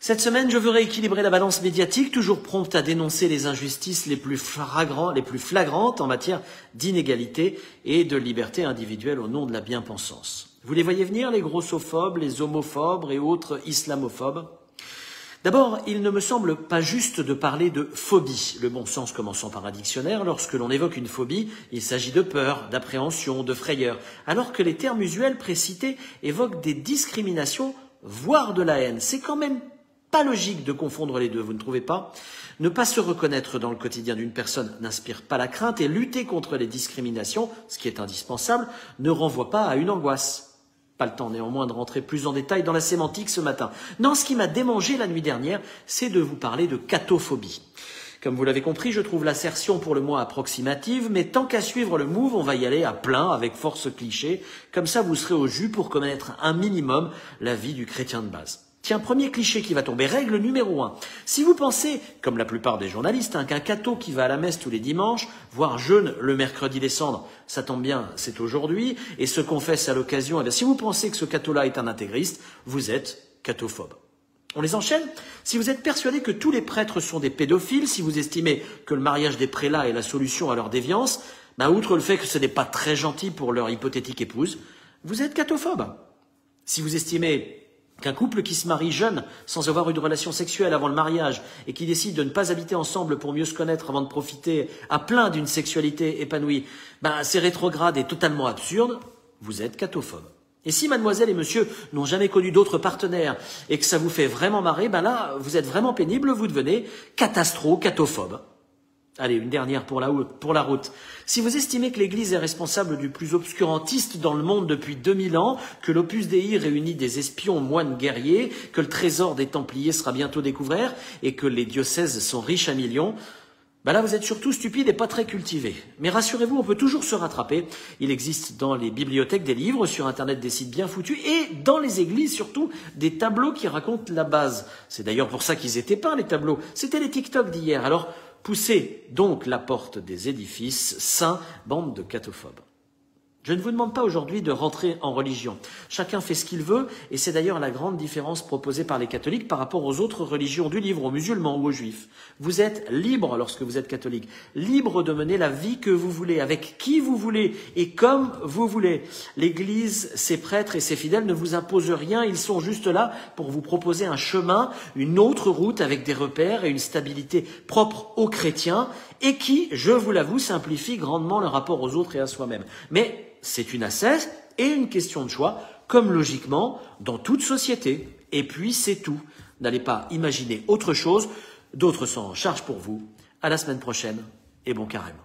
Cette semaine, je veux rééquilibrer la balance médiatique, toujours prompte à dénoncer les injustices les plus flagrantes en matière d'inégalité et de liberté individuelle au nom de la bien-pensance. Vous les voyez venir, les grossophobes, les homophobes et autres islamophobes? D'abord, il ne me semble pas juste de parler de phobie, le bon sens commençant par un dictionnaire. Lorsque l'on évoque une phobie, il s'agit de peur, d'appréhension, de frayeur, alors que les termes usuels précités évoquent des discriminations, voire de la haine. C'est quand même pas logique de confondre les deux, vous ne trouvez pas? Ne pas se reconnaître dans le quotidien d'une personne n'inspire pas la crainte et lutter contre les discriminations, ce qui est indispensable, ne renvoie pas à une angoisse. Pas le temps néanmoins de rentrer plus en détail dans la sémantique ce matin. Non, ce qui m'a démangé la nuit dernière, c'est de vous parler de catophobie. Comme vous l'avez compris, je trouve l'assertion pour le moins approximative, mais tant qu'à suivre le move, on va y aller à plein avec force cliché. Comme ça, vous serez au jus pour connaître un minimum la vie du chrétien de base. Tiens, premier cliché qui va tomber, règle numéro 1. Si vous pensez, comme la plupart des journalistes, qu'un catho qui va à la messe tous les dimanches, voire jeûne le mercredi des cendres, ça tombe bien, c'est aujourd'hui, et se confesse à l'occasion, eh bien, si vous pensez que ce catho-là est un intégriste, vous êtes cathophobe. On les enchaîne? Si vous êtes persuadé que tous les prêtres sont des pédophiles, si vous estimez que le mariage des prélats est la solution à leur déviance, outre le fait que ce n'est pas très gentil pour leur hypothétique épouse, vous êtes cathophobe. Si vous estimez qu'un couple qui se marie jeune, sans avoir eu de relation sexuelle avant le mariage, et qui décide de ne pas habiter ensemble pour mieux se connaître avant de profiter à plein d'une sexualité épanouie, c'est rétrograde et totalement absurde, vous êtes cathophobe. Et si mademoiselle et monsieur n'ont jamais connu d'autres partenaires et que ça vous fait vraiment marrer, là, vous êtes vraiment pénible, vous devenez catastro-catophobe. Allez, une dernière pour la route. Si vous estimez que l'Église est responsable du plus obscurantiste dans le monde depuis 2000 ans, que l'Opus Dei réunit des espions moines guerriers, que le trésor des Templiers sera bientôt découvert et que les diocèses sont riches à millions, là vous êtes surtout stupide et pas très cultivé. Mais rassurez-vous, on peut toujours se rattraper. Il existe dans les bibliothèques des livres, sur Internet des sites bien foutus et dans les églises surtout des tableaux qui racontent la base. C'est d'ailleurs pour ça qu'ils étaient peints les tableaux. C'était les TikTok d'hier. Alors, poussez donc la porte des édifices saints, bande de catophobes. Je ne vous demande pas aujourd'hui de rentrer en religion. Chacun fait ce qu'il veut, et c'est d'ailleurs la grande différence proposée par les catholiques par rapport aux autres religions du livre, aux musulmans ou aux juifs. Vous êtes libre lorsque vous êtes catholique, libre de mener la vie que vous voulez, avec qui vous voulez et comme vous voulez. L'Église, ses prêtres et ses fidèles ne vous imposent rien, ils sont juste là pour vous proposer un chemin, une autre route avec des repères et une stabilité propre aux chrétiens, et qui, je vous l'avoue, simplifie grandement le rapport aux autres et à soi-même. Mais c'est une assesse et une question de choix, comme logiquement dans toute société. Et puis c'est tout. N'allez pas imaginer autre chose, d'autres s'en chargent pour vous. À la semaine prochaine et bon carême.